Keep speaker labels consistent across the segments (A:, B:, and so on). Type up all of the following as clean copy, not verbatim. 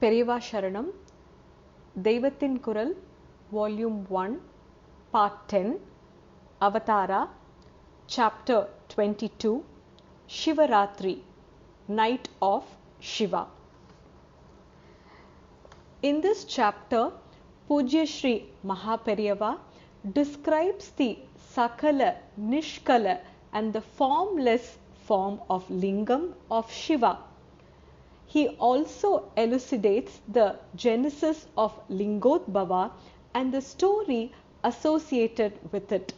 A: Periyava Sharanam, Deivathin Kural, Volume 1, Part 10, Avataara, Chapter 22, Shivaraathri, Night of Shiva. In this chapter, Pujya Shri MahaPeriyava describes the Sakala, Nishkala and the formless form of Lingam of Shiva. He also elucidates the genesis of Lingodbhava and the story associated with it.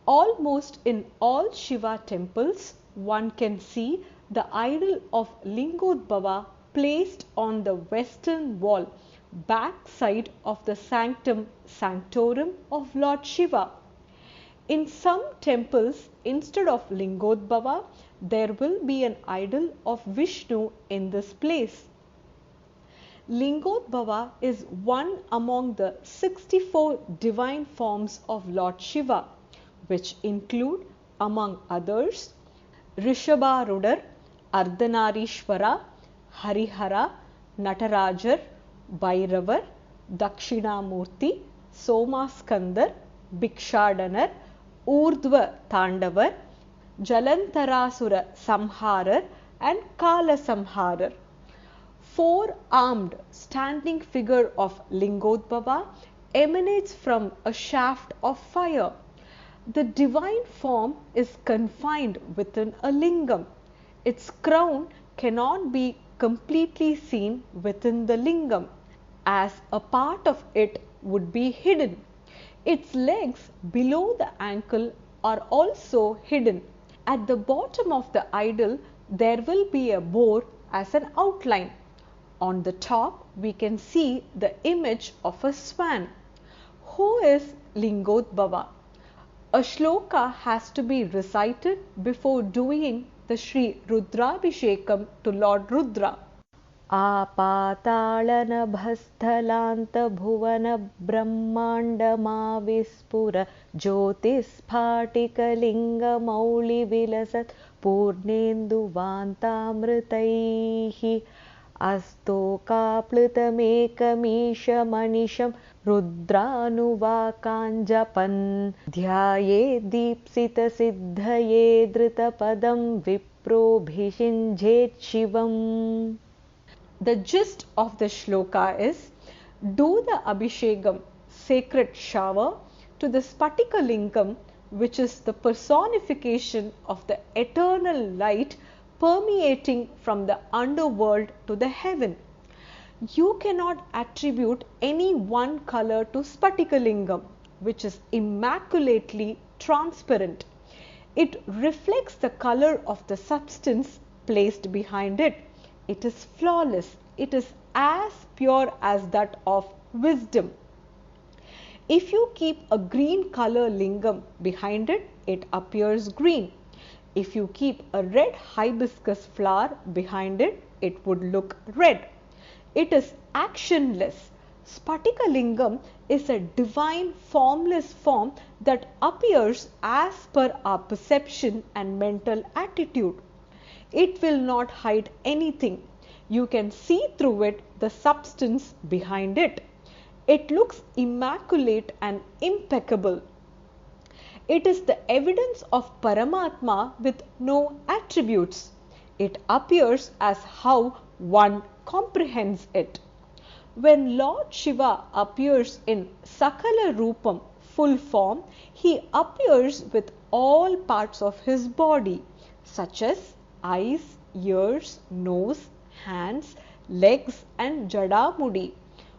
A: Almost in all Shiva temples, one can see the idol of Lingodbhava placed on the western wall, back side of the sanctum sanctorum of Lord Shiva. In some temples, instead of Lingodbhava, there will be an idol of Vishnu in this place. Lingodbhava is one among the 64 divine forms of Lord Shiva, which include, among others, Rishabharudar, Ardhanarishwara, Harihara, Natarajar, Bhairavar, Dakshinamurti, Somaskandar, Bhikshadanar, Urdhva Tandavar, Jalantarasura Samharar and Kala Samharar. Four-armed standing figure of Lingodbhava emanates from a shaft of fire. The divine form is confined within a lingam. Its crown cannot be completely seen within the lingam, as a part of it would be hidden. Its legs below the ankle are also hidden. At the bottom of the idol, there will be a boar as an outline. On the top, we can see the image of a swan. Who is Lingodbhava? A shloka has to be recited before doing the Sri Rudrabhishekam to Lord Rudra. Apatalana brahmanda vispura jyotisphatikalinga mauli vilasat purnendu vantamritaihi astokaplutamekamesha manisham rudranuvakanjapan dhyaye deepsita siddhaye dritapadam viprobhishinjhet shivam. The gist of the shloka is, do the Abhishekam, sacred shower, to the Spatika Lingam, which is the personification of the eternal light permeating from the underworld to the heaven. You cannot attribute any one color to Spatika Lingam, which is immaculately transparent. It reflects the color of the substance placed behind it. It is flawless. It is as pure as that of wisdom. If you keep a green color lingam behind it, it appears green. If you keep a red hibiscus flower behind it, it would look red. It is actionless. Spatika Lingam is a divine formless form that appears as per our perception and mental attitude. It will not hide anything. You can see through it the substance behind it. It looks immaculate and impeccable. It is the evidence of Paramatma with no attributes. It appears as how one comprehends it. When Lord Shiva appears in Sakala Rupam, full form, he appears with all parts of his body, such as eyes, ears, nose, hands, legs and Jadamudi,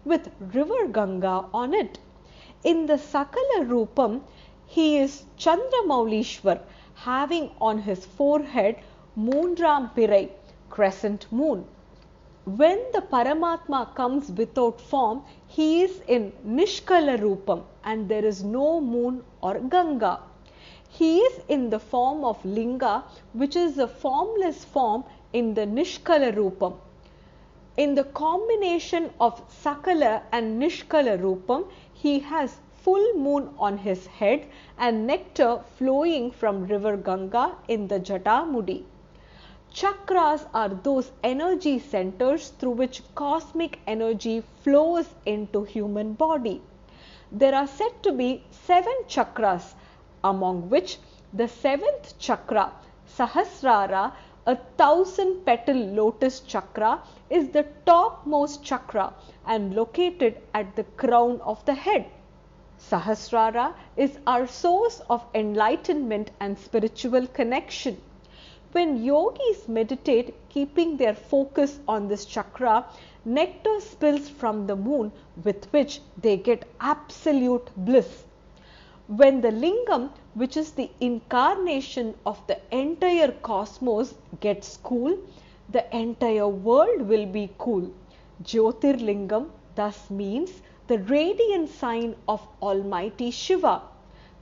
A: with river Ganga on it. In the Sakala Rupam, he is Chandramaulishwar, having on his forehead Moonram Pirai, crescent moon. When the Paramatma comes without form, he is in Nishkala Rupam and there is no moon or Ganga. He is in the form of Linga, which is a formless form in the Nishkala Rupam. In the combination of Sakala and Nishkala Rupam, he has full moon on his head and nectar flowing from river Ganga in the Jatamudi. Chakras are those energy centers through which cosmic energy flows into human body. There are said to be 7 chakras, among which the 7th chakra, Sahasrara, a 1000-petal lotus chakra, is the topmost chakra and located at the crown of the head. Sahasrara is our source of enlightenment and spiritual connection. When yogis meditate keeping their focus on this chakra, nectar spills from the moon with which they get absolute bliss. When the lingam, which is the incarnation of the entire cosmos, gets cool, the entire world will be cool. Jyotirlingam thus means the radiant sign of Almighty Shiva.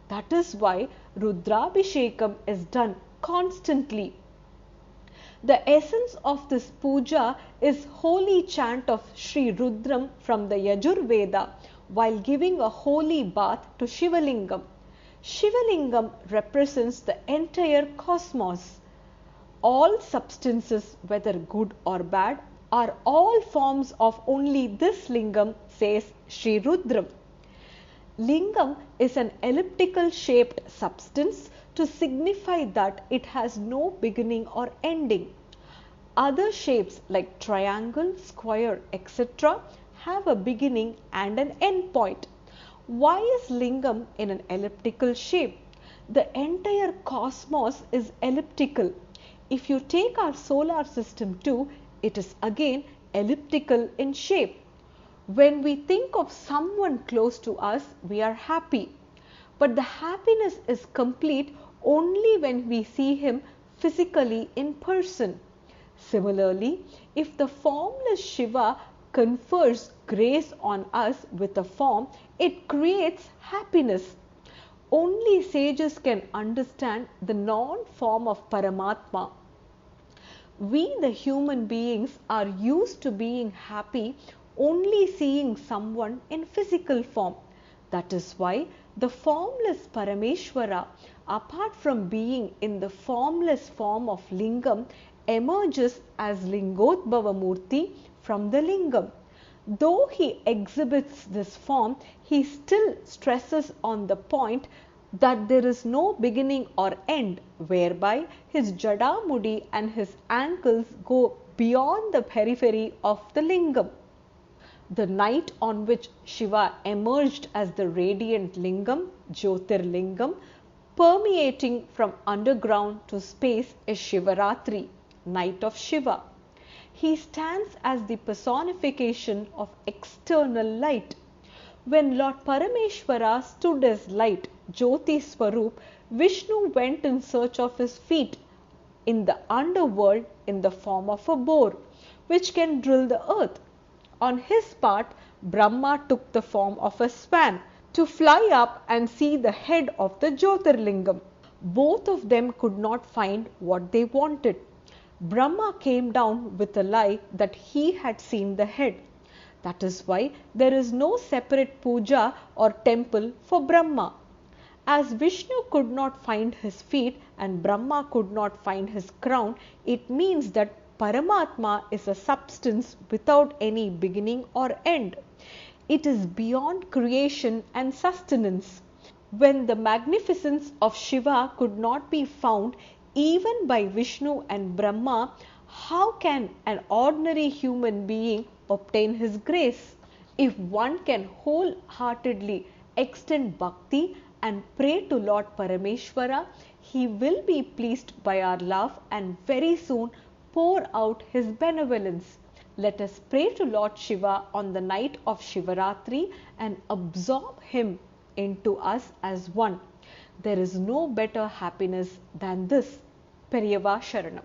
A: That is why Rudrabhishekam is done constantly. The essence of this puja is holy chant of Sri Rudram from the Yajurveda while giving a holy bath to Shivalingam. Shivalingam represents the entire cosmos. All substances, whether good or bad, are all forms of only this lingam, says Sri Rudram. Lingam is an elliptical shaped substance to signify that it has no beginning or ending. Other shapes like triangle, square, etc. have a beginning and an end point. Why is lingam in an elliptical shape? The entire cosmos is elliptical. If you take our solar system too, it is again elliptical in shape. When we think of someone close to us, we are happy. But the happiness is complete only when we see him physically in person. Similarly, if the formless Shiva confers grace on us with a form, it creates happiness. Only sages can understand the non-form of Paramatma. We, the human beings, are used to being happy only seeing someone in physical form. That is why the formless Parameshwara, apart from being in the formless form of lingam, emerges as Lingodbhava Murti from the lingam. Though he exhibits this form, he still stresses on the point that there is no beginning or end, whereby his Jadamudi and his ankles go beyond the periphery of the lingam. The night on which Shiva emerged as the radiant lingam, Jyotirlingam, permeating from underground to space, is Sivaraathri, night of Shiva. He stands as the personification of external light. When Lord Parameshwara stood as light, Jyoti Swarup, Vishnu went in search of his feet in the underworld in the form of a boar, which can drill the earth. On his part, Brahma took the form of a swan to fly up and see the head of the Jyotirlingam. Both of them could not find what they wanted. Brahma came down with a lie that he had seen the head. That is why there is no separate puja or temple for Brahma. As Vishnu could not find his feet and Brahma could not find his crown, it means that Paramatma is a substance without any beginning or end. It is beyond creation and sustenance. When the magnificence of Shiva could not be found even by Vishnu and Brahma, how can an ordinary human being obtain his grace? If one can wholeheartedly extend bhakti and pray to Lord Parameshwara, he will be pleased by our love and very soon pour out his benevolence. Let us pray to Lord Shiva on the night of Sivaraathri and absorb him into us as one. There is no better happiness than this. Periyava Sharanam.